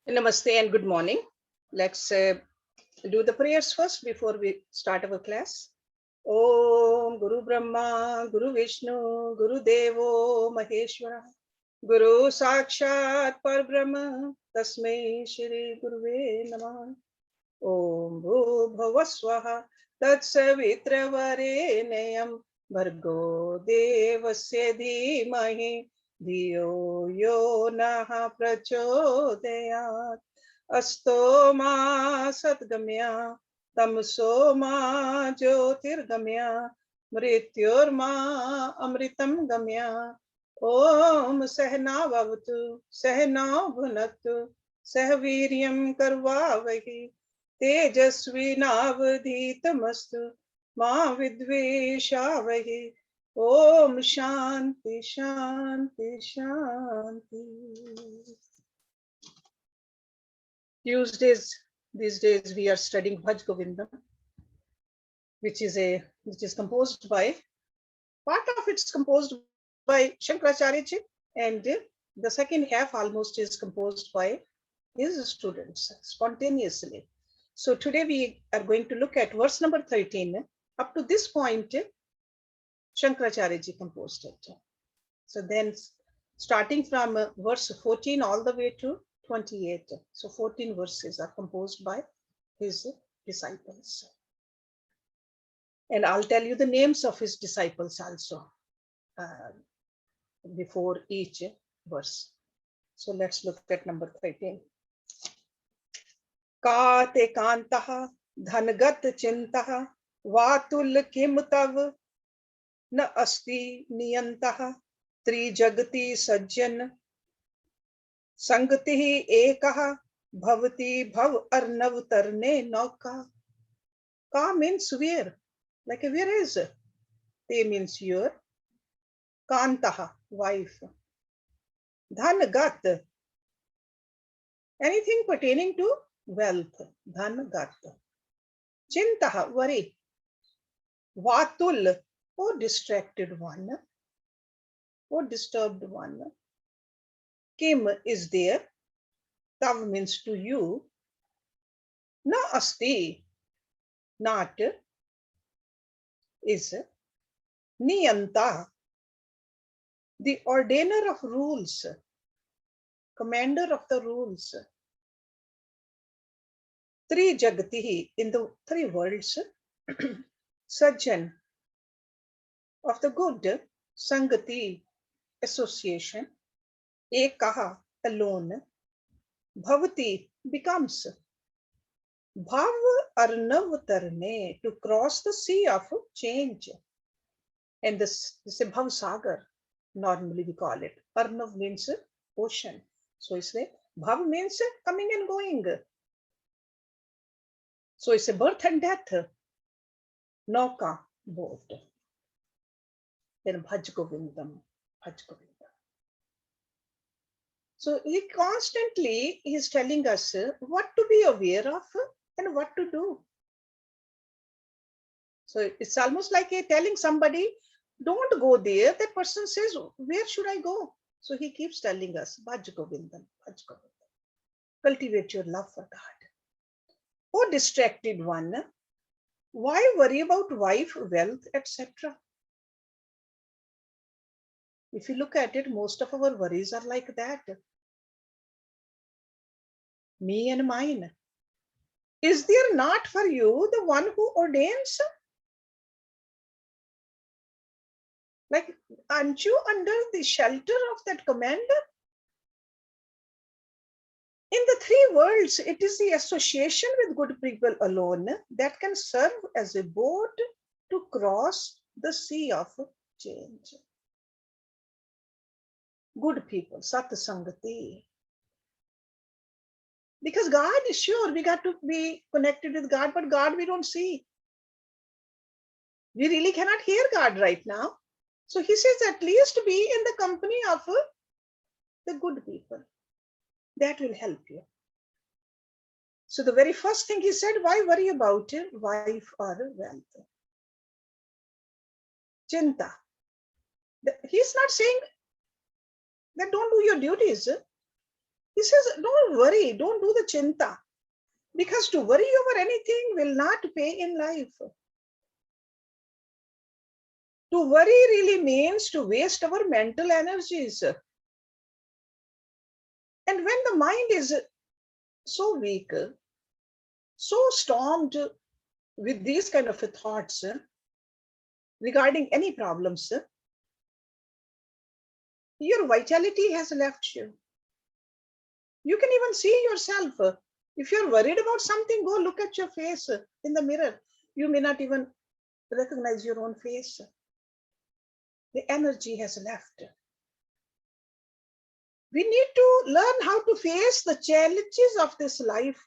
Namaste and good morning. Let's do the prayers first before we start our class. Om Guru Brahma, Guru Vishnu, Guru Devo Maheshwara, Guru Sakshat Parbrahma, Tasmai Shri Guruve Namah. Om Bhuvah Swaha Tatsavitravarinyam Bhargo Devasya Dhimahi Dhiyo Yo Naha Prachodayat Asto Ma Satgamya Tamso Ma Jyotirgamya Mrityor Ma Amritam Gamya Om Sahna Bhavatu Sahna Bhunatu Sahaviryam Karvavahi तेजस्विनावधीतमस्तु मा विद्वेषावहि ओम शांति शांति शांति. These days we are studying Bhaj Govindam, which is composed by, part of it's composed by Sankaracharya ji, and the second half almost is composed by his students spontaneously. So today we are going to look at verse number 13. Up to this point, Sankaracharya ji composed it. So then starting from verse 14 all the way to 28. So 14 verses are composed by his disciples. And I'll tell you the names of his disciples also before each verse. So let's look at number 13. kaate kaantaa gatachintaa vaatula kim tava naasti niyantaa trijagati sajjanasaM bhavati bhavaarNavataraNe naukaa. Ka means where, like where is. Te means your. Kaantaa, wife. Dhana, anything pertaining to wealth. Dhana. Chintaa, worry. Vatul, distracted one, disturbed one. Kim is there. Tava means to you. Naasti, not, is. Niyantaa, the ordainer of rules, commander of the rules. Trijagati, in the three worlds. Sajjan, of the good. Sangati, association. Ekaha, alone. Bhavati, becomes. bhavaarNavataraNe, to cross the sea of change. And this is a bhavsagar, normally we call it. Arnav means ocean. So it's a bhav means coming and going. So it's a birth and death. Naukaa, boat. Then Bhaj Govindam, Bhaj Govindam. So he constantly is telling us what to be aware of and what to do. So it's almost like telling somebody, don't go there. That person says, where should I go? So he keeps telling us, Bhaj Govindam, Bhaj Govindam. Cultivate your love for God. Oh, distracted one, why worry about wife, wealth, etc.? If you look at it, most of our worries are like that. Me and mine. Is there not for you the one who ordains? Like, aren't you under the shelter of that commander? In the three worlds, it is the association with good people alone that can serve as a boat to cross the sea of change. Good people, satsangati. Because God is sure we got to be connected with God, but God we don't see. We really cannot hear God right now. So he says at least be in the company of the good people. That will help you. So the very first thing he said, why worry about wife or wealth? Chinta. He's not saying that don't do your duties. He says, don't worry, don't do the chinta, because to worry over anything will not pay in life. To worry really means to waste our mental energies. And when the mind is so weak, so stormed with these kind of thoughts regarding any problems, your vitality has left you. You can even see yourself. If you're worried about something, go look at your face in the mirror. You may not even recognize your own face. The energy has left. We need to learn how to face the challenges of this life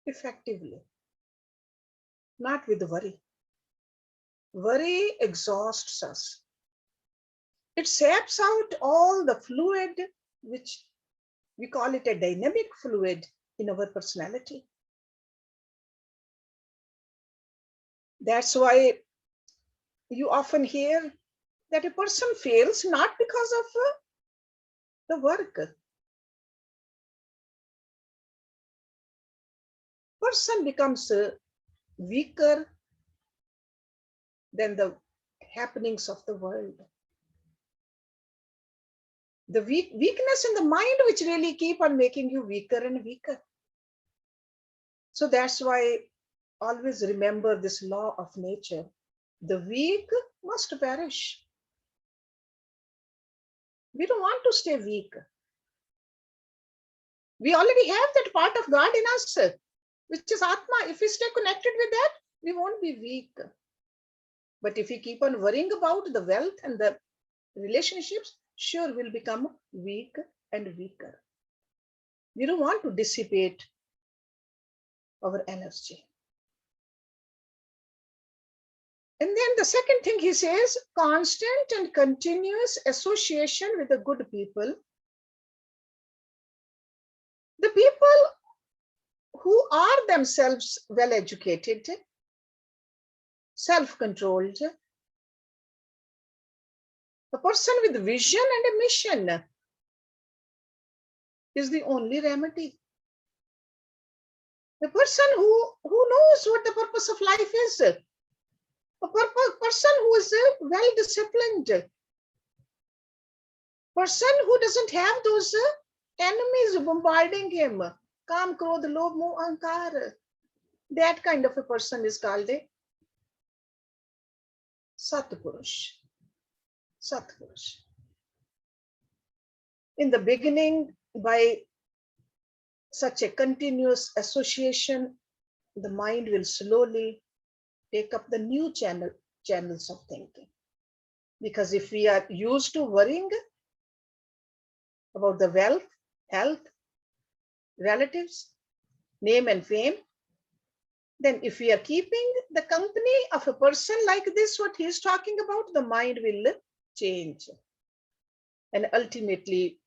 effectively, not with worry. Worry exhausts us. It saps out all the fluid, which we call it a dynamic fluid in our personality. That's why you often hear that a person fails not because of the work. Person becomes weaker than the happenings of the world. The weakness in the mind which really keep on making you weaker and weaker. So that's why always remember this law of nature. The weak must perish. We don't want to stay weak. We already have that part of God in us, which is Atma. If we stay connected with that, we won't be weak. But if we keep on worrying about the wealth and the relationships, sure we'll become weak and weaker. We don't want to dissipate our energy. And then the second thing he says, constant and continuous association with the good people. The people who are themselves well educated, self-controlled, a person with vision and a mission is the only remedy. The person who knows what the purpose of life is, a person who is well disciplined, person who doesn't have those enemies bombarding him, Kam, Krodh, Lobh, Moh, Ahankar. That kind of a person is called a Satpurush. Satpurush. In the beginning, by such a continuous association, the mind will slowly take up the new channels of thinking. Because if we are used to worrying about the wealth, health, relatives, name and fame, then if we are keeping the company of a person like this, what he is talking about, the mind will change and ultimately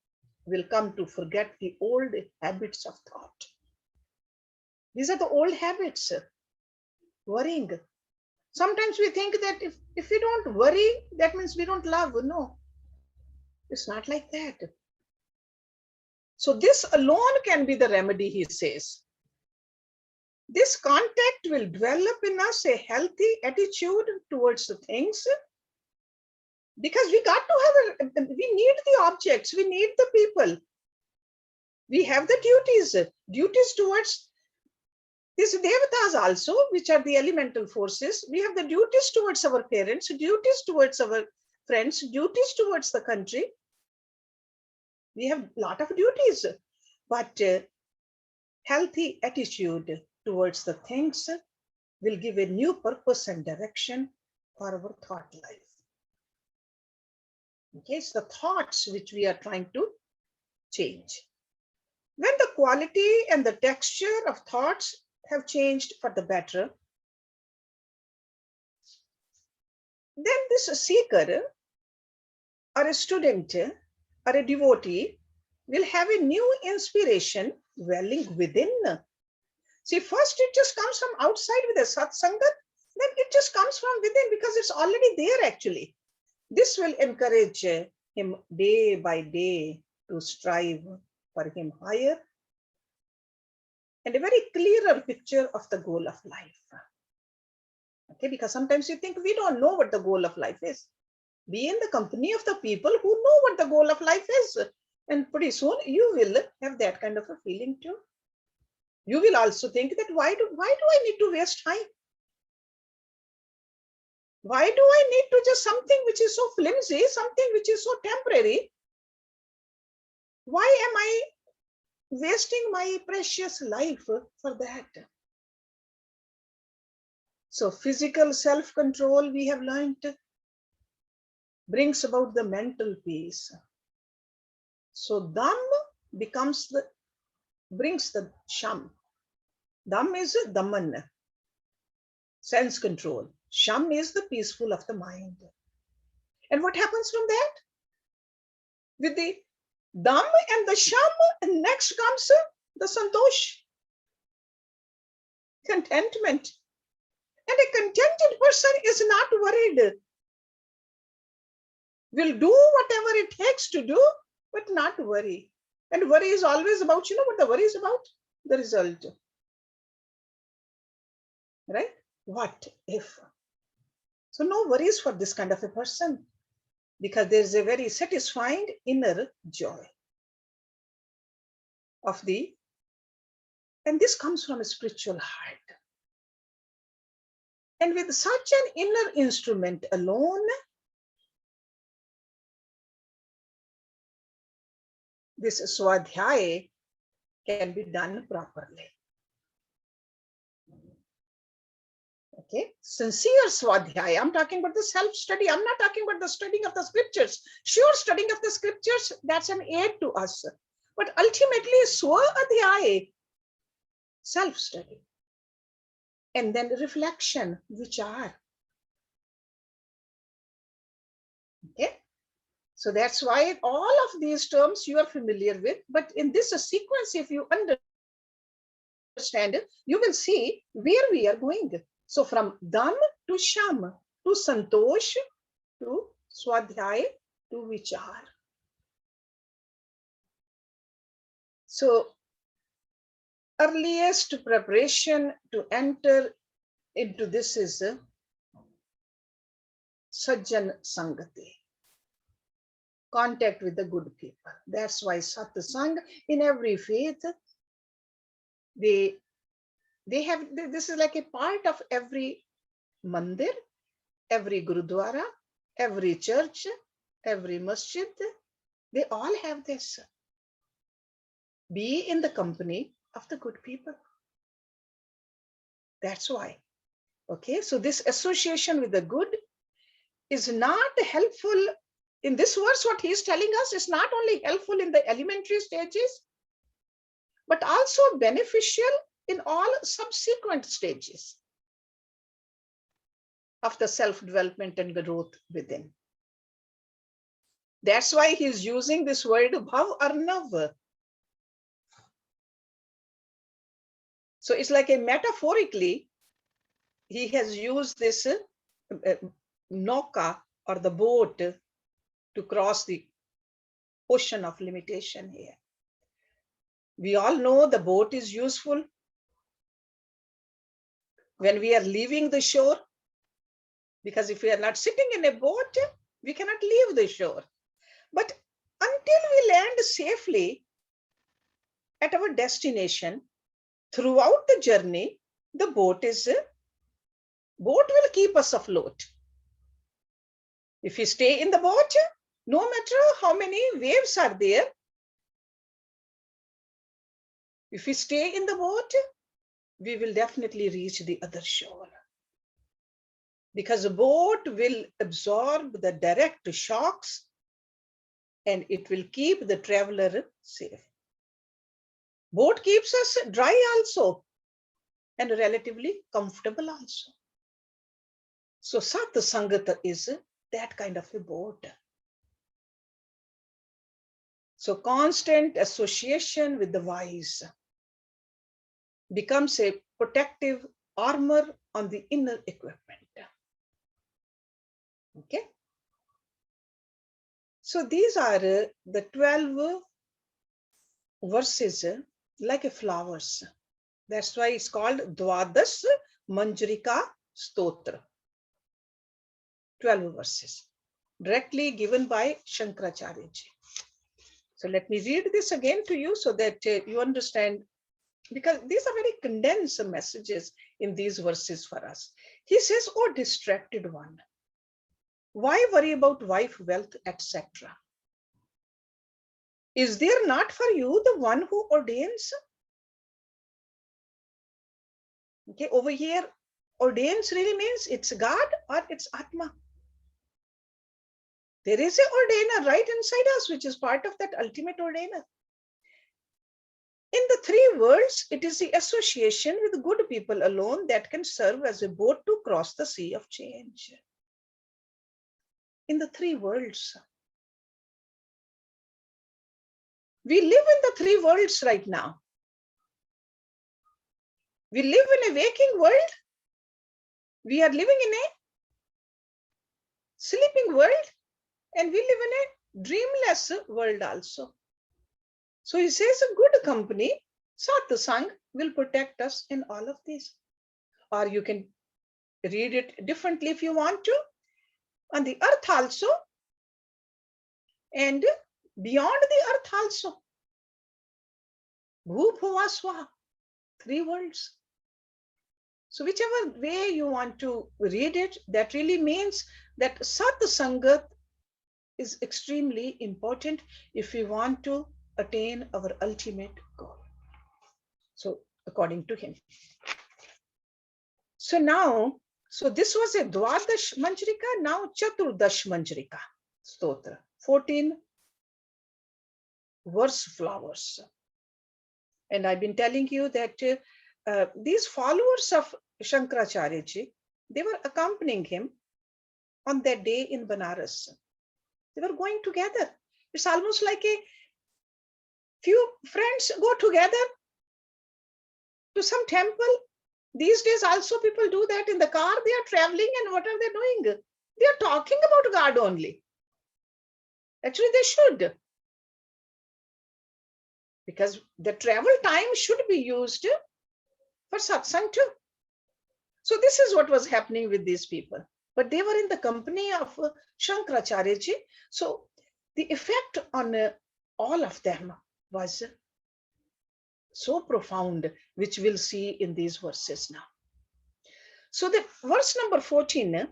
will come to forget the old habits of thought. These are the old habits, worrying. Sometimes we think that if we don't worry, that means we don't love. No, it's not like that. So this alone can be the remedy, he says. This contact will develop in us a healthy attitude towards the things, because we got to have we need the objects, we need the people. We have the duties towards these devatas also, which are the elemental forces. We have the duties towards our parents, duties towards our friends, duties towards the country. We have a lot of duties, but healthy attitude towards the things will give a new purpose and direction for our thought life. Okay, it's the thoughts which we are trying to change. When the quality and the texture of thoughts have changed for the better, then this seeker or a student or a devotee will have a new inspiration welling within. See, first it just comes from outside with a satsangat, then it just comes from within because it's already there actually. This will encourage him day by day to strive for him higher and a very clearer picture of the goal of life. Okay, because sometimes you think we don't know what the goal of life is. Be in the company of the people who know what the goal of life is. And pretty soon you will have that kind of a feeling too. You will also think that why do I need to waste time? Why do I need to just something which is so flimsy, something which is so temporary? Why am I wasting my precious life for that? So physical self-control, we have learned, brings about the mental peace. So dham brings the sham. Dham is daman, sense control. Sham is the peaceful of the mind. And what happens from that? With the dham and the sham, next comes the santosh, contentment. And a contented person is not worried. Will do whatever it takes to do, but not worry. And worry is always about, you know what the worry is about? The result. Right? What if? So no worries for this kind of a person, because there is a very satisfying inner joy of the, and this comes from a spiritual heart. And with such an inner instrument alone, this swadhyaya can be done properly. Okay, sincere swadhyaya. I'm talking about the self-study. I'm not talking about the studying of the scriptures. Sure, studying of the scriptures, that's an aid to us. But ultimately, swadhyaya, self-study. And then reflection, vichar. Okay, so that's why all of these terms you are familiar with. But in this sequence, if you understand it, you will see where we are going. So from dham to sham, to santosh, to swadhyaya, to vichar. So earliest preparation to enter into this is sajjanasangati, contact with the good people. That's why satsang in every faith, they have, this is like a part of every mandir, every gurudwara, every church, every masjid. They all have this. Be in the company of the good people. That's why. Okay, so this association with the good is not helpful in this verse. What he is telling us is not only helpful in the elementary stages, but also beneficial in all subsequent stages of the self-development and growth within. That's why he is using this word bhavaarNav. So it's like a metaphorically, he has used this naukaa, or the boat, to cross the ocean of limitation here. We all know the boat is useful when we are leaving the shore, because if we are not sitting in a boat, we cannot leave the shore. But until we land safely at our destination, throughout the journey, the boat will keep us afloat. If we stay in the boat, no matter how many waves are there, if we stay in the boat, we will definitely reach the other shore. Because the boat will absorb the direct shocks and it will keep the traveler safe. Boat keeps us dry also and relatively comfortable also. So satsangata is that kind of a boat. So constant association with the wise becomes a protective armor on the inner equipment. Okay. So these are the 12 verses like a flowers. That's why it's called Dwadash Manjrika Stotra. 12 verses, directly given by Sankaracharya ji. So let me read this again to you so that you understand, because these are very condensed messages in these verses for us. He says, "Oh distracted one, why worry about wife, wealth, etc.? Is there not for you the one who ordains?" Okay, over here, ordains really means it's God or it's Atma. There is an ordainer right inside us, which is part of that ultimate ordainer. In the three worlds, it is the association with good people alone that can serve as a boat to cross the sea of change. In the three worlds. We live in the three worlds right now. We live in a waking world. We are living in a sleeping world, and we live in a dreamless world also. So he says a good company, satsang, will protect us in all of these. Or you can read it differently if you want to. On the earth also, and beyond the earth also. Bhu Bhuva Swaha, three worlds. So whichever way you want to read it, that really means that satsangat is extremely important if we want to attain our ultimate goal. So according to him. So now, so this was a Dwadash Manjrika, now Chaturdash Manjrika Stotra, 14 verse flowers. And I've been telling you that these followers of Sankaracharya ji, they were accompanying him on that day in Banaras. They were going together. It's almost like a few friends go together to some temple. These days also people do that in the car. They are traveling, and what are they doing? They are talking about God only. Actually, they should. Because the travel time should be used for satsang too. So this is what was happening with these people. But they were in the company of Sankaracharya ji. So the effect on all of them was so profound, which we'll see in these verses now. So the verse number 14,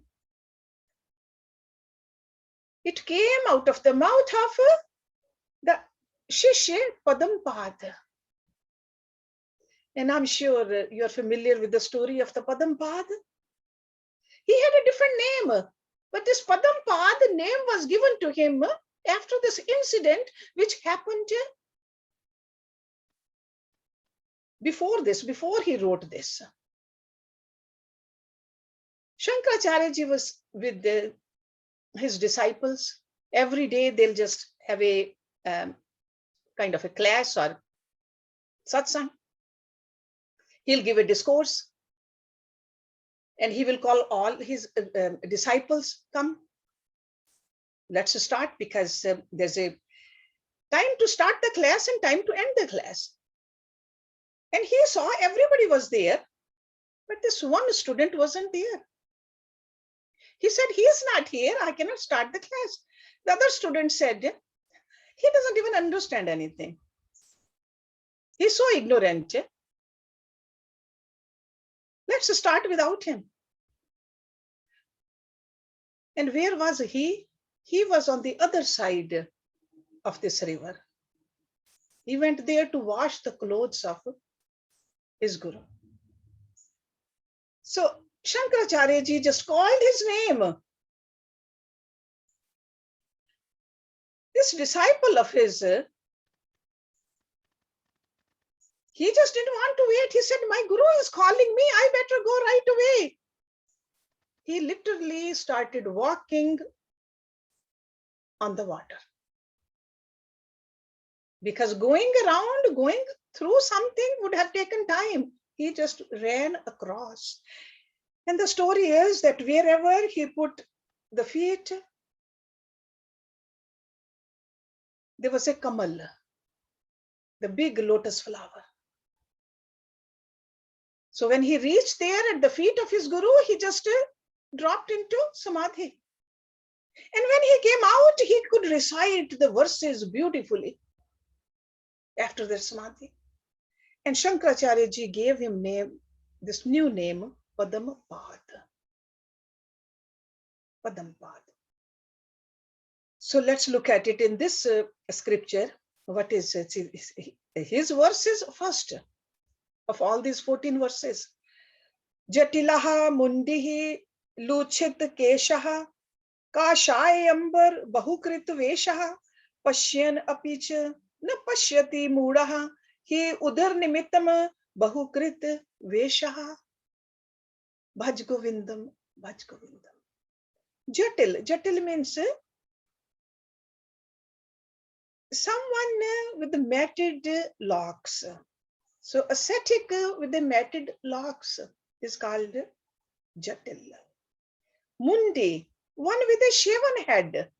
it came out of the mouth of the Shishya Padampad. And I'm sure you're familiar with the story of the Padampad. He had a different name, but this Padampad name was given to him after this incident which happened before this, before he wrote this. Sankaracharya ji was with his disciples. Every day they'll just have a kind of a class or satsang. He'll give a discourse and he will call all his disciples, come. Let's start, because there's a time to start the class and time to end the class. And he saw everybody was there, but this one student wasn't there. He said, he's not here, I cannot start the class. The other student said, he doesn't even understand anything. He's so ignorant. Let's start without him. And where was he? He was on the other side of this river. He went there to wash the clothes of his guru. So Sankaracharya ji just called his name. This disciple of his, he just didn't want to wait. He said, my guru is calling me, I better go right away. He literally started walking on the water. Because going around, going through something would have taken time. He just ran across. And the story is that wherever he put the feet, there was a kamal. the big lotus flower. So when he reached there at the feet of his guru, he just dropped into samadhi. And when he came out, he could recite the verses beautifully after their samadhi. And Sankaracharya ji gave him this new name, Padampad. Padampad. So let's look at it in this scripture. What is it? His verses first of all these 14 verses. jaTilo muNDii luJNchhitakeshaH kaashhaayaambarabahukRitaveshhaH pashyannapi na pashyati muuDhaH udaranimittaM bhavukRitaveshhaH. Bhaj Govindam, Bhaj Govindam. jaTil means someone with the matted locks. So ascetic with the matted locks is called jaTil. muNDii, one with a shaven head.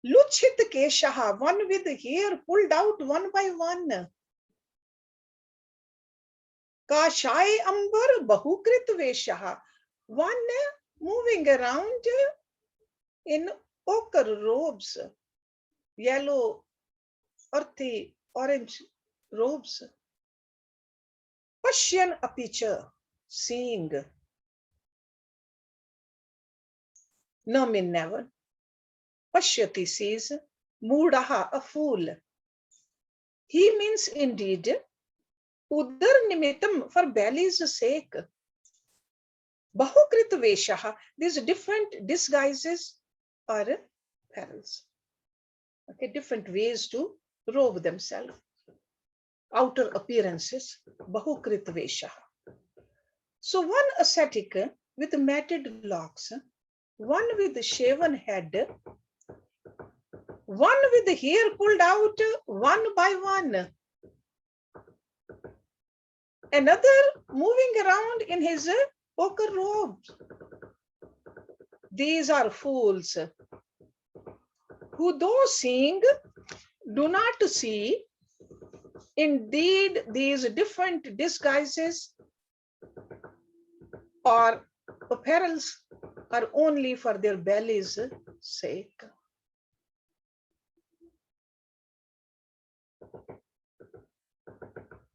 luJNchhitakeshaH, one with the hair pulled out one by one. kaashhaayaambarabahukRitaveshhaH, one moving around in ochre robes, yellow, earthy, orange robes. Pashyannapi, seeing. No mean never. Pashyati sees. muuDhaH, a fool. He means indeed udaranimittaM, for belly's sake. BhavukRitaveshhaH, these different disguises or perils. Okay, different ways to robe themselves. Outer appearances, bhavukRitaveshhaH. So one ascetic with matted locks, one with the shaven head, one with the hair pulled out one by one, another moving around in his ochre robes. These are fools who, though seeing, do not see. Indeed, these different disguises or apparels are only for their belly's sake.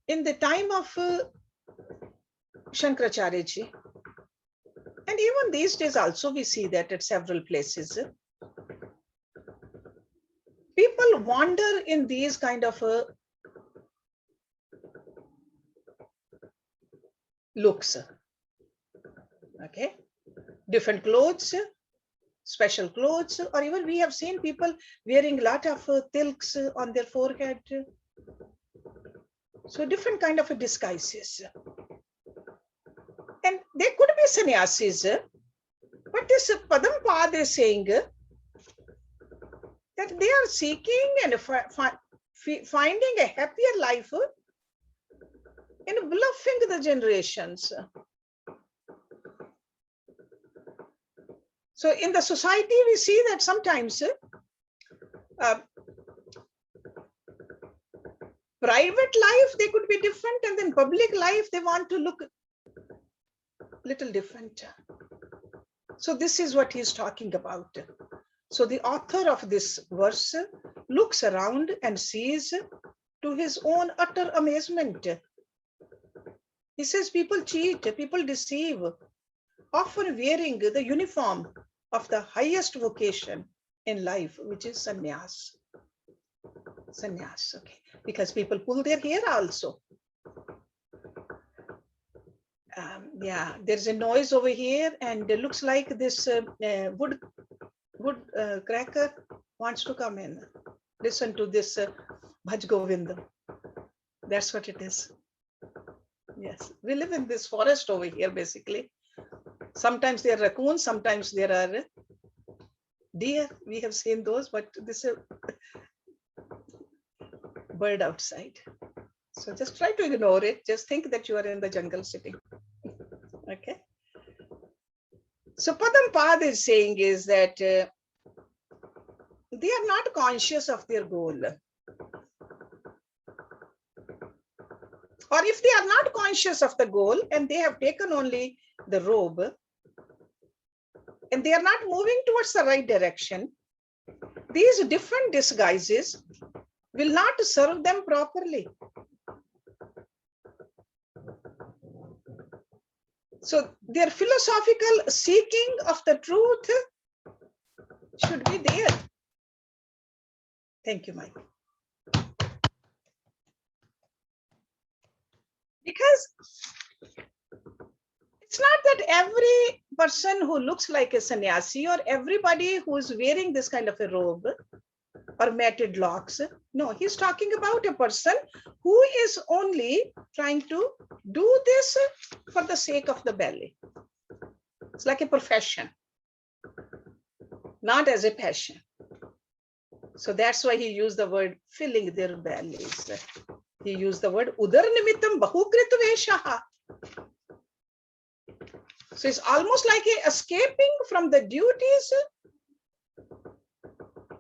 In the time of Sankaracharya ji, and even these days also we see that at several places, people wander in these kind of looks. Okay, different clothes, special clothes, or even we have seen people wearing a lot of tilks on their forehead. So different kind of disguises. And they could be sannyasis, but this Padampad is saying that they are seeking and finding a happier life in bluffing the generations. So in the society, we see that sometimes private life, they could be different, and then public life, they want to look little different. So this is what he's talking about. So the author of this verse looks around and sees to his own utter amazement. He says people cheat, people deceive, often wearing the uniform of the highest vocation in life, which is sannyas. Sannyas, okay. Because people pull their hair also. Yeah, there's a noise over here, and it looks like this wood cracker wants to come in. Listen to this Bhaj Govindam. That's what it is. Yes, we live in this forest over here, basically. Sometimes there are raccoons, sometimes there are deer. We have seen those, but this is a bird outside. So just try to ignore it. Just think that you are in the jungle sitting. Okay. So Padampad is saying is that they are not conscious of their goal. Or if they are not conscious of the goal and they have taken only the robe and they are not moving towards the right direction, these different disguises will not serve them properly. So their philosophical seeking of the truth should be there. Thank you, Mike. Because it's not that every person who looks like a sannyasi or everybody who is wearing this kind of a robe or matted locks. No, he's talking about a person who is only trying to do this for the sake of the belly. It's like a profession, not as a passion. So that's why he used the word filling their bellies. He used the word udaranimittaM bhavaarNavataraNe. So it's almost like escaping from the duties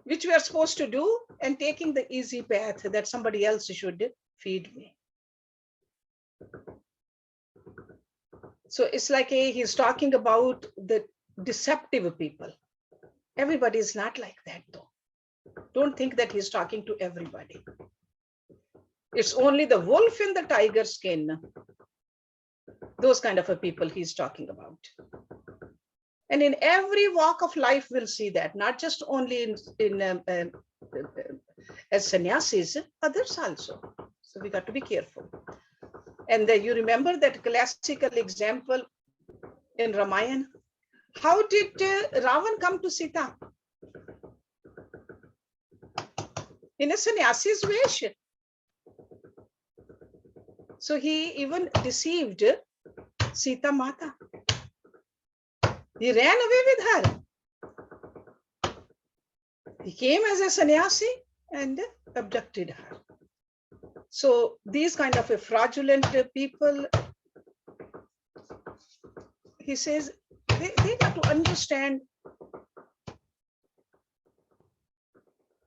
which we are supposed to do and taking the easy path that somebody else should feed me. So it's like he's talking about the deceptive people. Everybody is not like that though. Don't think that he's talking to everybody. It's only the wolf in the tiger skin. Those kind of a people he's talking about. And in every walk of life, we'll see that, not just only as sannyasis, others also. So we got to be careful. And you remember that classical example in Ramayana? How did Ravan come to Sita? In a sannyasi's vesh. So he even deceived Sita Mata. He ran away with her. He came as a sannyasi and abducted her. So these kind of a fraudulent people, he says, they got to understand.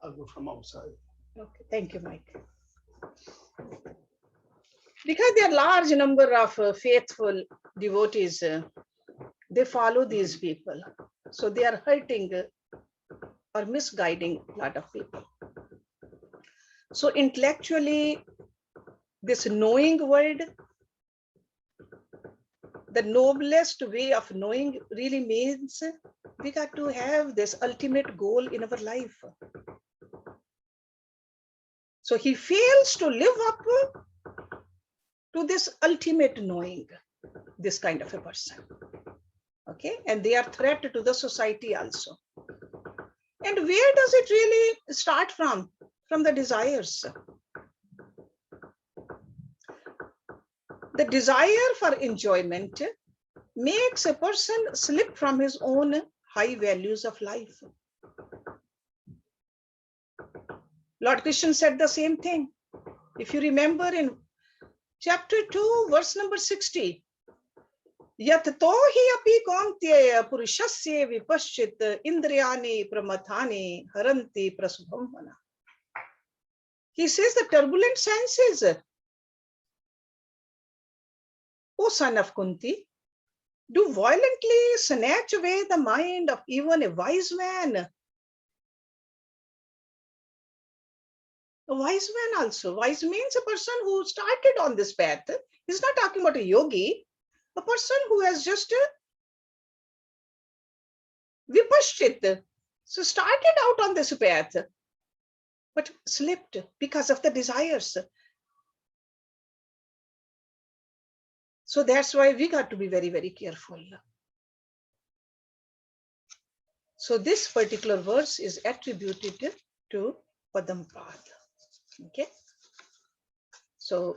I'll go from outside. Okay, thank you, Mike. Because there are large number of faithful devotees, they follow these people. So they are hurting or misguiding a lot of people. So intellectually, this knowing word, the noblest way of knowing really means we got to have this ultimate goal in our life. So he fails to live up to this ultimate knowing, this kind of a person. Okay, and they are threat to the society also. And where does it really start from? From the desires. The desire for enjoyment makes a person slip from his own high values of life. Lord Krishna said the same thing. If you remember in chapter 2, verse number 60, Yat tohi api kaantaa purushasya vipashchit indriyani pramathani haranti prasubhamvana. He says the turbulent senses, O son of Kunti, do violently snatch away the mind of even a wise man. A wise man also. Wise means a person who started on this path. He's not talking about a yogi. A person who has just vipashchit, so started out on this path, but slipped because of the desires. So that's why we got to be very, very careful. So this particular verse is attributed to Padampad. Okay. So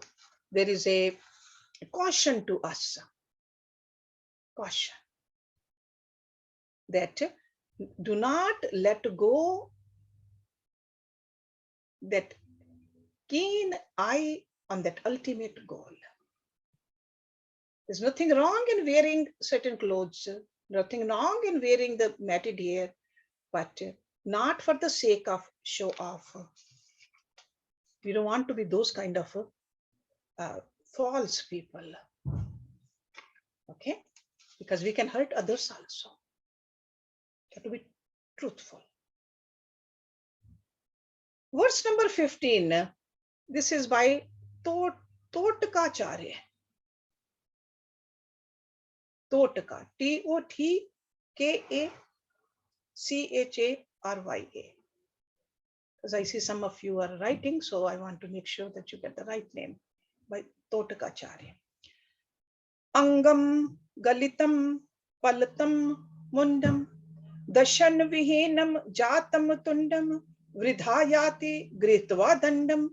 there is a caution to us. Caution that do not let go that keen eye on that ultimate goal. There's nothing wrong in wearing certain clothes, nothing wrong in wearing the matted hair, but not for the sake of show off. We don't want to be those kind of false people. Okay? Because we can hurt others also. You have to be truthful. Verse number 15. This is by Gatachintaa. Gatachintaa. TotkaCharya. Because I see some of you are writing, so I want to make sure that you get the right name. By Gatachintaa. Angam galitam palatam mundam dashan vihenam jatam tundam vridhayati gritva dandam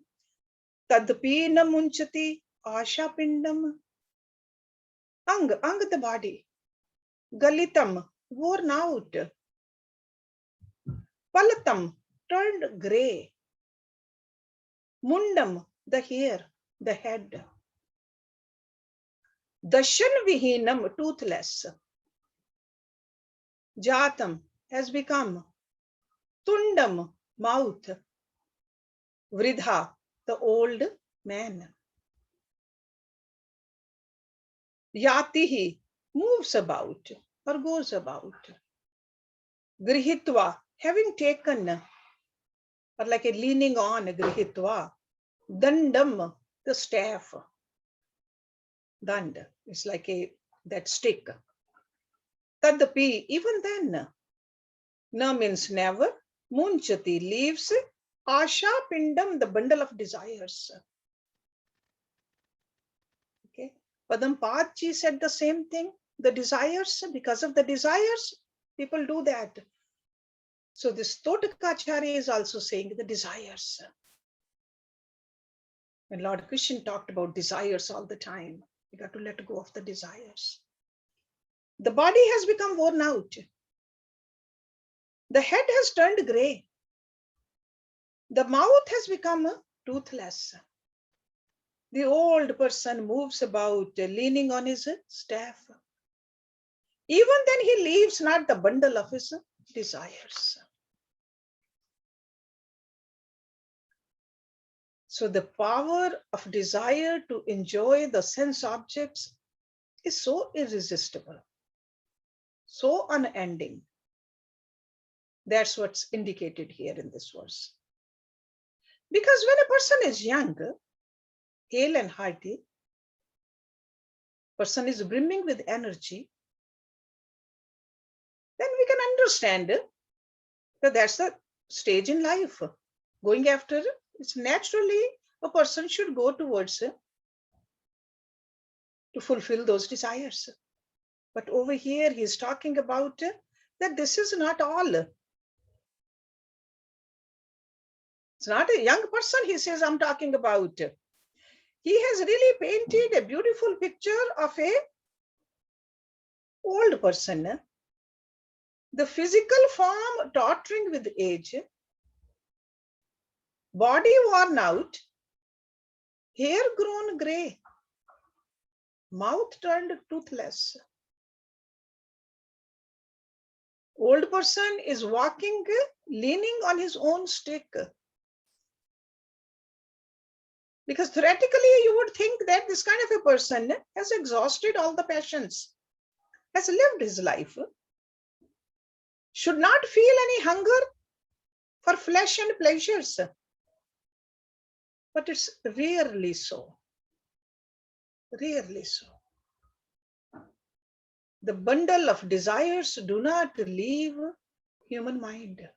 tadpina munchati asha pindam. Ang the body. Galitam, worn out. Palatam, turned grey. Mundam, the hair, the head. Dashan vihenam, toothless. Jatam has become. Tundam, mouth. Vridha, the old man. Yatihi, moves about or goes about. Grihitva, having taken, or like a leaning on, grihitva. Dandam, the staff. Dand is like that stick. Tadapi, even then. Na means never. Munchati, leaves. Asha pindam, the bundle of desires. Okay. Padampadji said the same thing. The desires, because of the desires, people do that. So this Gatachintaa is also saying the desires. And Lord Krishna talked about desires all the time. You got to let go of the desires. The body has become worn out. The head has turned grey. The mouth has become toothless. The old person moves about leaning on his staff. Even then he leaves not the bundle of his desires. So the power of desire to enjoy the sense objects is so irresistible, so unending. That's what's indicated here in this verse. Because when a person is young, hale and hearty, person is brimming with energy, then we can understand that that's the stage in life. Going after, it's naturally a person should go towards to fulfill those desires. But over here, he's talking about that this is not all. It's not a young person, he says, I'm talking about. He has really painted a beautiful picture of a old person. The physical form tottering with age, body worn out, hair grown grey, mouth turned toothless. Old person is walking, leaning on his own stick. Because theoretically, you would think that this kind of a person has exhausted all the passions, has lived his life, should not feel any hunger for flesh and pleasures. But it's rarely so. Rarely so. The bundle of desires do not leave human mind.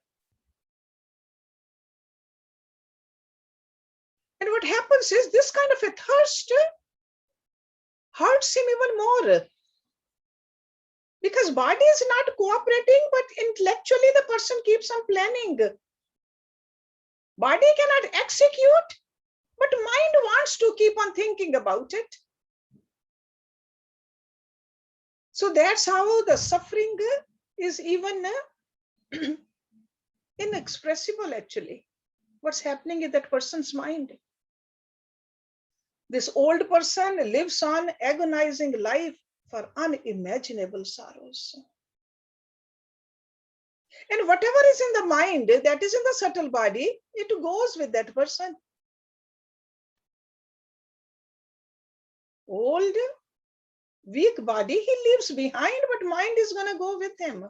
And what happens is this kind of a thirst hurts him even more. Because body is not cooperating, but intellectually the person keeps on planning. Body cannot execute, but mind wants to keep on thinking about it. So that's how the suffering is even inexpressible actually. What's happening in that person's mind? This old person lives on agonizing life for unimaginable sorrows. And whatever is in the mind, that is in the subtle body, it goes with that person. Old, weak body, he leaves behind, but mind is going to go with him.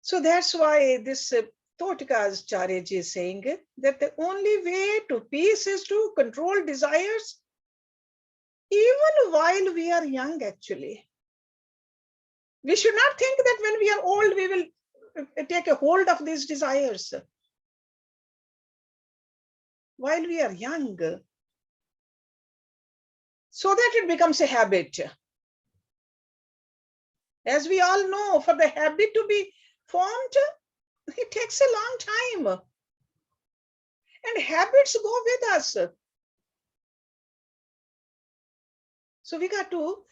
So that's why this Khetarpal is saying that the only way to peace is to control desires, even while we are young, actually. We should not think that when we are old, we will take a hold of these desires. While we are young, so that it becomes a habit. As we all know, for the habit to be formed, it takes a long time. And habits go with us. So we got to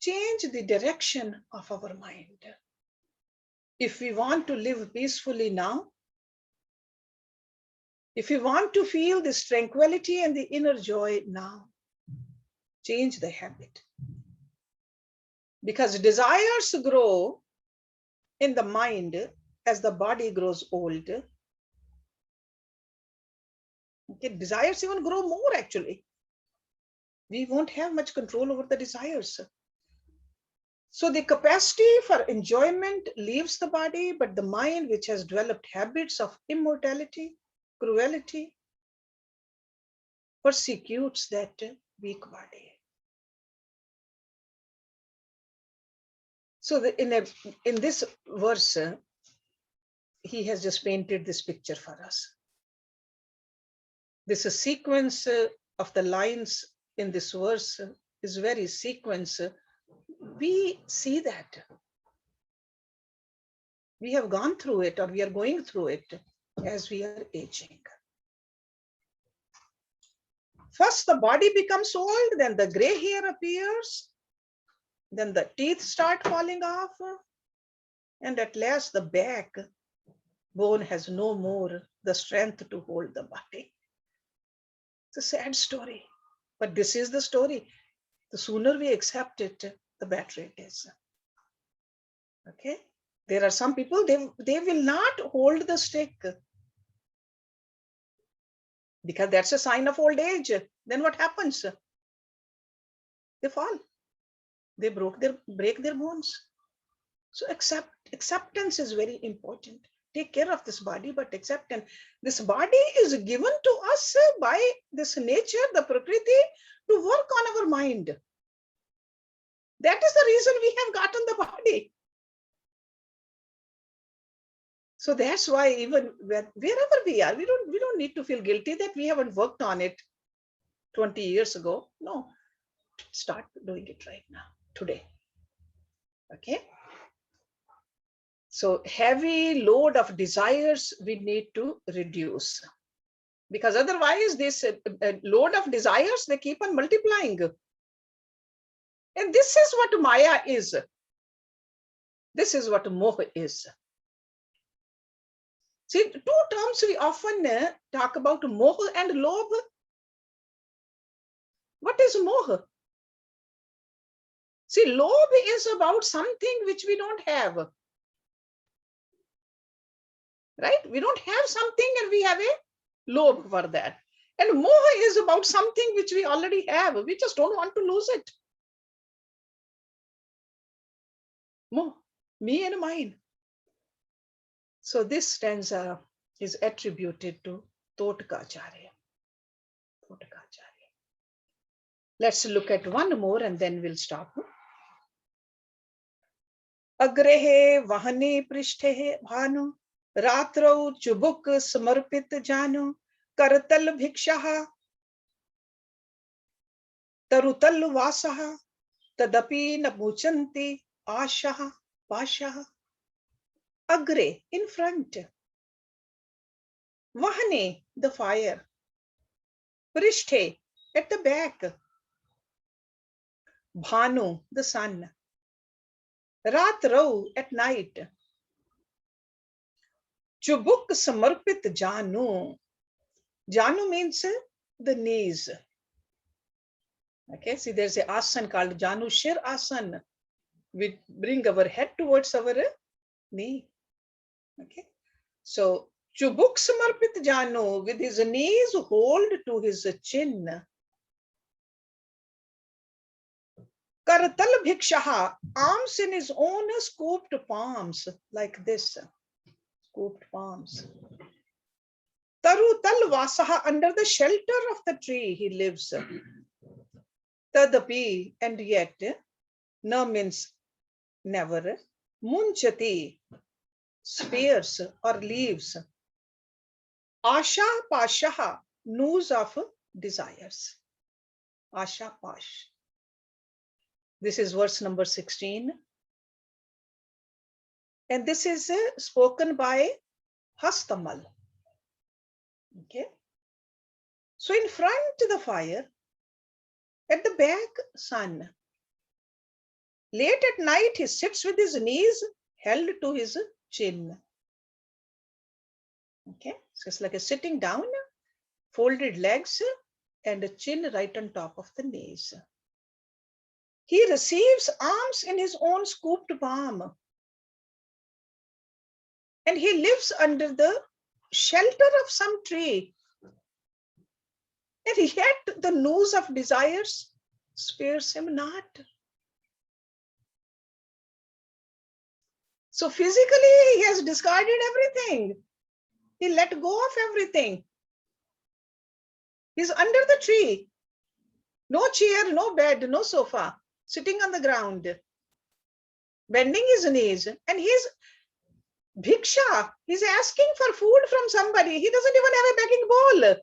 change the direction of our mind. If we want to live peacefully now, if we want to feel this tranquility and the inner joy now, change the habit. Because desires grow in the mind as the body grows old. Okay, desires even grow more, actually. We won't have much control over the desires. So the capacity for enjoyment leaves the body, but the mind, which has developed habits of immortality, cruelty, persecutes that weak body. So in this verse, he has just painted this picture for us. This sequence of the lines in this verse is very sequence. We see that. We have gone through it, or we are going through it as we are aging. First, the body becomes old, then the gray hair appears, then the teeth start falling off, and at last the backbone has no more the strength to hold the body. It's a sad story, but this is the story. The sooner we accept it, the better it is. Okay? There are some people, they will not hold the stick because that's a sign of old age. Then what happens? They fall. They break their bones. So acceptance is very important. Take care of this body, but acceptance. This body is given to us by this nature, the Prakriti, to work on our mind. That is the reason we have gotten the body. So that's why even wherever we are, we don't need to feel guilty that we haven't worked on it 20 years ago. No, start doing it right now, today. Okay. So heavy load of desires we need to reduce, because otherwise this load of desires, they keep on multiplying. And this is what Maya is. This is what moha is. See, two terms we often talk about, moha and lobha. What is moha? See, lobha is about something which we don't have. Right? We don't have something and we have a lobha for that. And moha is about something which we already have. We just don't want to lose it. Moha, me and mine. So this stanza is attributed to Khetarpal. Let's look at one more and then we'll stop. Agrehe vahane prishthe bhanu ratrau chubuk samarpit janu karatal bhikshaha tarutal vasaha tadapi namuchanti ashaha pashaha. Agre, in front. Vahane, the fire. Prishthe, at the back. Bhanu, the sun. Ratrau, at night. Chubuk samarpit janu. Janu means the knees. Okay, see, there's an asana called Janu Shir Asana. We bring our head towards our knee. Okay. So, Chubuk Samarpit Jano, with his knees hold to his chin. Kartal bhikshaH, arms in his own scooped palms, like this. Scooped palms. Tarutal vasaha, under the shelter of the tree he lives. Tadapi, and yet, na means never. Munchati, spears or leaves. Asha pashyah, news of desires. Asha pash. This is verse number 16. And this is spoken by Hastamal. Okay. So in front the fire, at the back sun. Late at night he sits with his knees held to his chin. Okay. So it's like a sitting down, folded legs and a chin right on top of the knees. He receives alms in his own scooped palm. And he lives under the shelter of some tree. And yet the news of desires spares him not. So physically he has discarded everything. He let go of everything. He's under the tree. No chair, no bed, no sofa. Sitting on the ground. Bending his knees. And he's bhiksha. He's asking for food from somebody. He doesn't even have a begging bowl.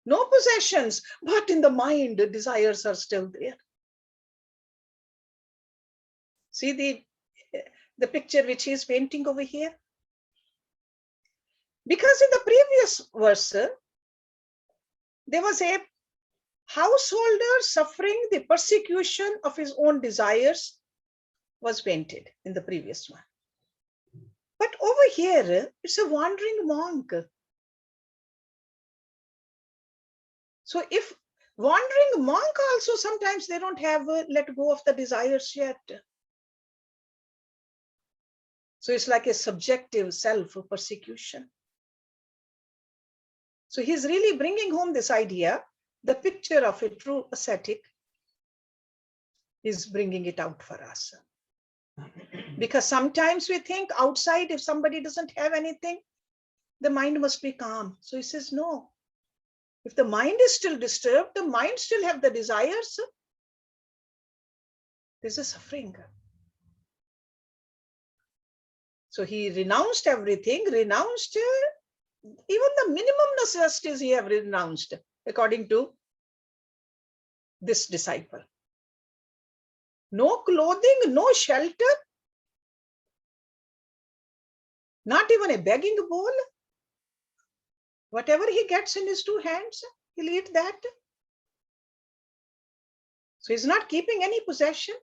No possessions. But in the mind, the desires are still there. See the picture which he is painting over here? Because in the previous verse, there was a householder suffering the persecution of his own desires was painted in the previous one. But over here, it's a wandering monk. So if wandering monk also, sometimes they don't have let go of the desires yet. So it's like a subjective self-persecution. So he's really bringing home this idea, the picture of a true ascetic is bringing it out for us. Because sometimes we think outside, if somebody doesn't have anything, the mind must be calm. So he says, no. If the mind is still disturbed, the mind still have the desires, there's a suffering. So he renounced everything, renounced even the minimum necessities he have renounced, according to this disciple. No clothing, no shelter, not even a begging bowl. Whatever he gets in his two hands, he'll eat that. So he's not keeping any possession.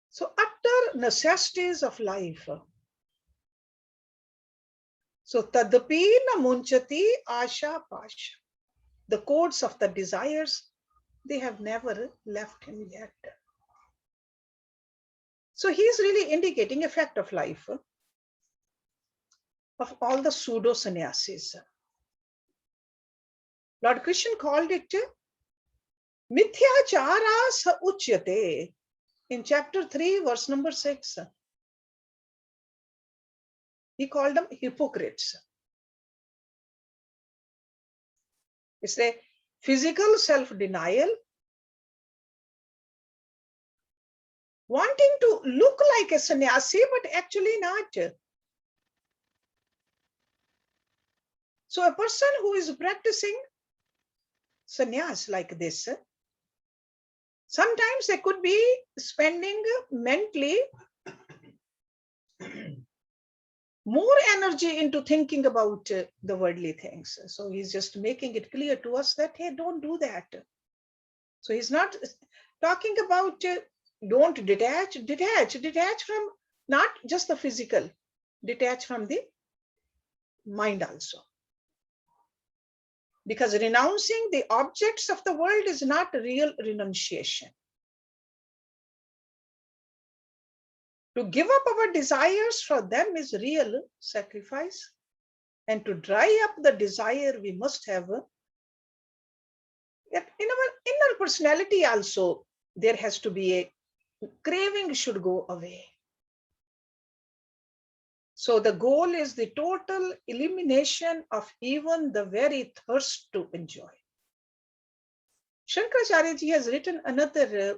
So utter necessities of life. So tadapi na munchati asha pasha. The codes of the desires, they have never left him yet. So he is really indicating a fact of life of all the pseudo sannyasis. Lord Krishna called it mithyachara sa uchyate in chapter 3, verse number 6. He called them hypocrites. It's a physical self-denial, wanting to look like a sannyasi, but actually not. So a person who is practicing sannyas like this, sometimes they could be spending mentally more energy into thinking about the worldly things. So he's just making it clear to us that, hey, don't do that. So he's not talking about don't detach from not just the physical, detach from the mind also. Because renouncing the objects of the world is not real renunciation. To give up our desires for them is real sacrifice. And to dry up the desire, we must have that in our inner personality also, there has to be a craving should go away. So the goal is the total elimination of even the very thirst to enjoy. Sankaracharya ji has written another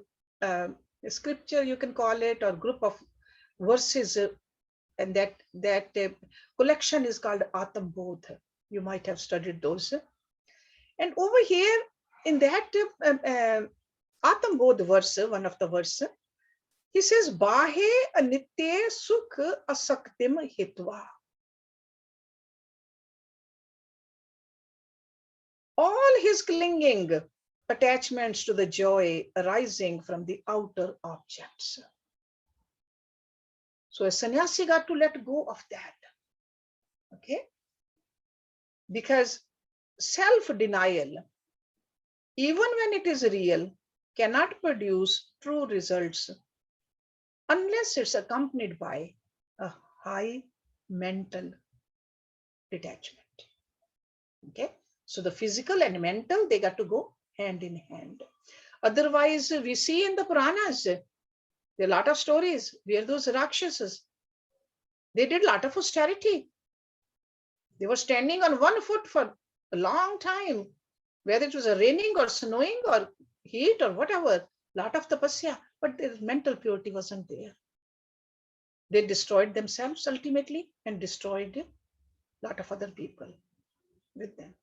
scripture, you can call it, or group of verses, and that collection is called Atam Bodh. You might have studied those. And over here in that Atam Bodh verse, one of the verse, he says, Bahe anitye sukh asaktim hitva. All his clinging attachments to the joy arising from the outer objects. So a sannyasi got to let go of that. Okay? Because self-denial, even when it is real, cannot produce true results unless it's accompanied by a high mental detachment. Okay? So the physical and mental, they got to go hand in hand. Otherwise, we see in the Puranas, there are a lot of stories where those Rakshasas, they did a lot of austerity. They were standing on one foot for a long time, whether it was raining or snowing or heat or whatever, lot of tapasya, but their mental purity wasn't there. They destroyed themselves ultimately and destroyed a lot of other people with them.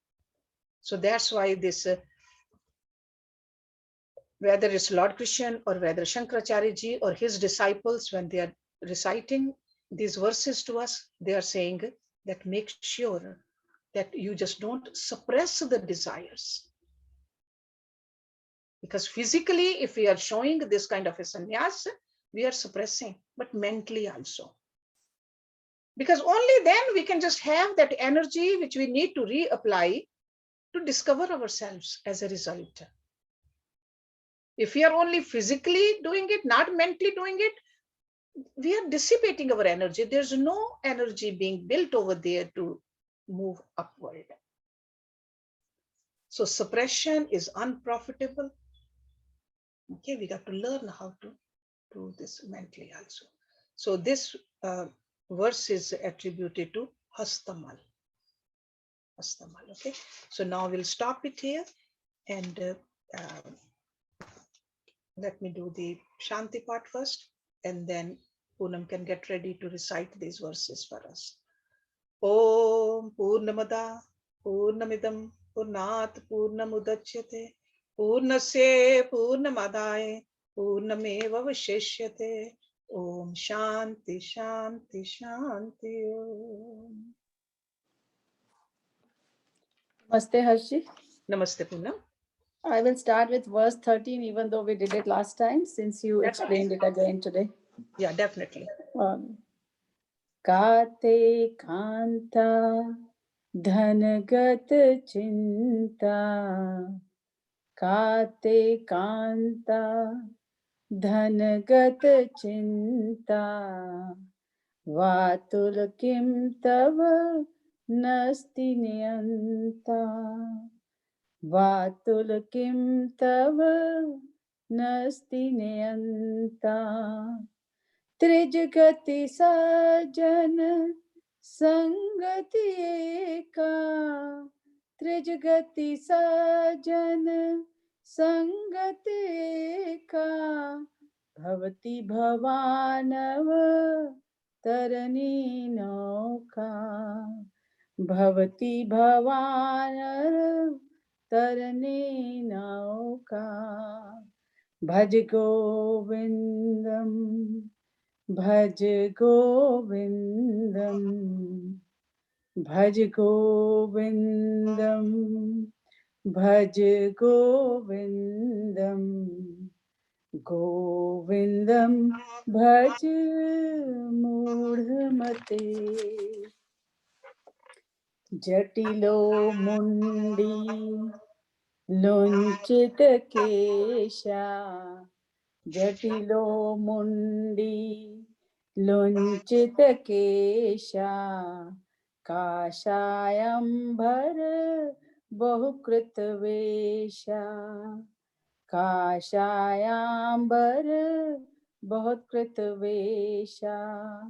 So that's why this, whether it's Lord Krishna or whether Sankaracharya ji or his disciples, when they are reciting these verses to us, they are saying that make sure that you just don't suppress the desires. Because physically, if we are showing this kind of a sannyas, we are suppressing, but mentally also. Because only then we can just have that energy which we need to reapply to discover ourselves as a result. If we are only physically doing it, not mentally doing it, we are dissipating our energy. There's no energy being built over there to move upward. So suppression is unprofitable. Okay, we got to learn how to do this mentally also. So this verse is attributed to Hastamal. Hastamal, okay. So now we'll stop it here and let me do the Shanti part first, and then Poonam can get ready to recite these verses for us. Om Purnamada Purnamidam Purnat Purnamudachyate Purnasya Purnamadaya Purnameva Vashishyate. Om Shanti Shanti Shanti Om. Namaste, Hersh. Namaste, Poonam. I will start with verse 13, even though we did it last time, since you explained it again today. Yeah, definitely. Kaate, kaantaa, dhana gatachintaa. Kaate, kaantaa, dhana gatachintaa. Vaatula kim tava naasti niyantaa. Vaatula kim tava naasti niyantaa. Trijagati sajjana sangati eka. Trijagati sajjana sangati eka. Bhavati bhavaarNavataraNe naukaa. Bhavati bhavaarNavataraNe naukaa. Bhaj Govindam, Bhaj Govindam, Bhaj Govindam, Bhaj Govindam, Govindam Bhaj muuDhaH. jaTilo muNDii luJNchhitakeshaH. jaTilo muNDii luJNchhitakeshaH kaashhaayaambarabahukRitaveshhaH kaashhaayaambarabahukRitaveshhaH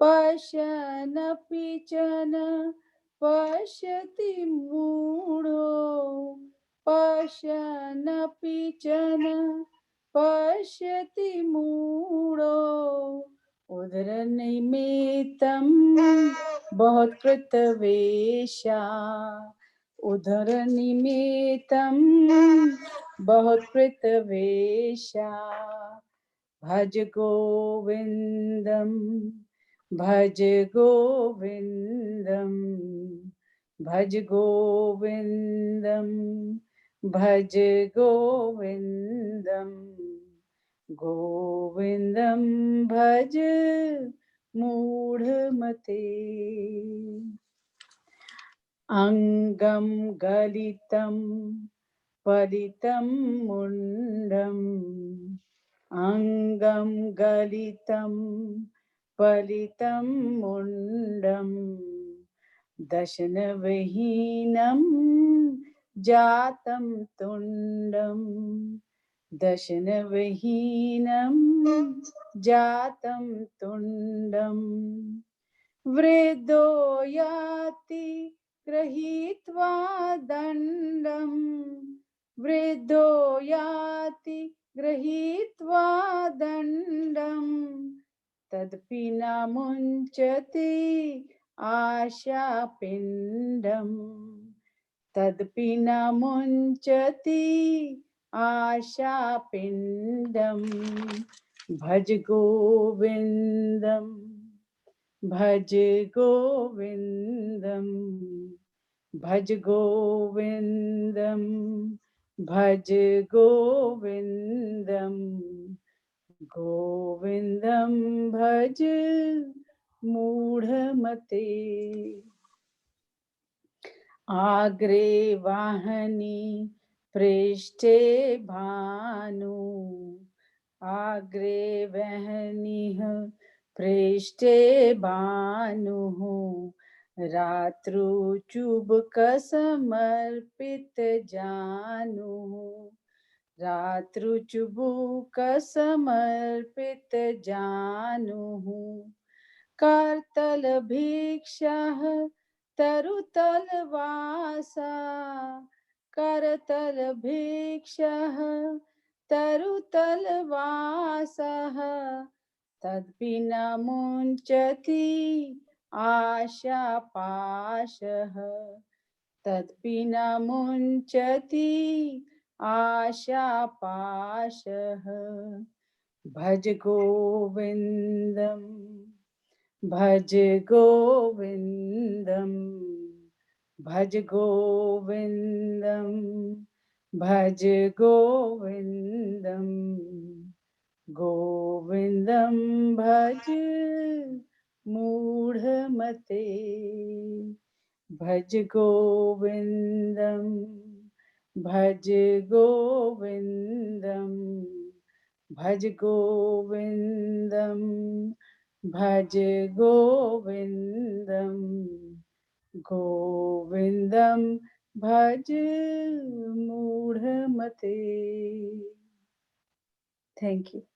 pashyannapi cana pashyati muuDhaH pashyannapi cana pashyati muuDhaH udaranimittaM bhavati udaranimittaM bhavati Bhaj Govindam, Bhaj Govindam, Bhaj Govindam, Bhaj Govindam, Govindam Bhaj muuDhaMate. Angam galitam palitam mundam. Angam galitam palitam mundam dashanavahinam jatam tundam dashanavahinam jatam tundam vriddho yati grahitva dandam vriddho yati grahitva dandam tadpina munchati ashapindam tadpina munchati ashapindam bhaj govindam bhaj govindam bhaj govindam Bhaj Govindam, Govindam Bhaj muuDhaMate. Agre Vahani Prishte Bhanu, Agre Vahani Prishte Bhanu, Ratru Chubka Samarpit Janu, Ratru Chubka Samarpit Janu, Kartal Bhikshah Tarutal Vasa, Kartal Bhikshah Tarutal Vasa, Tadpina munchati ashapashah tadpina munchati ashapashah bhaj govindam bhaj govindam bhaj govindam bhaj govindam Govindam Bhaj muuDhaMate. Bhaj Govindam Bhaj Govindam Bhaj Govindam Bhaj Govindam Govindam Bhaj muuDhaMate. Thank you.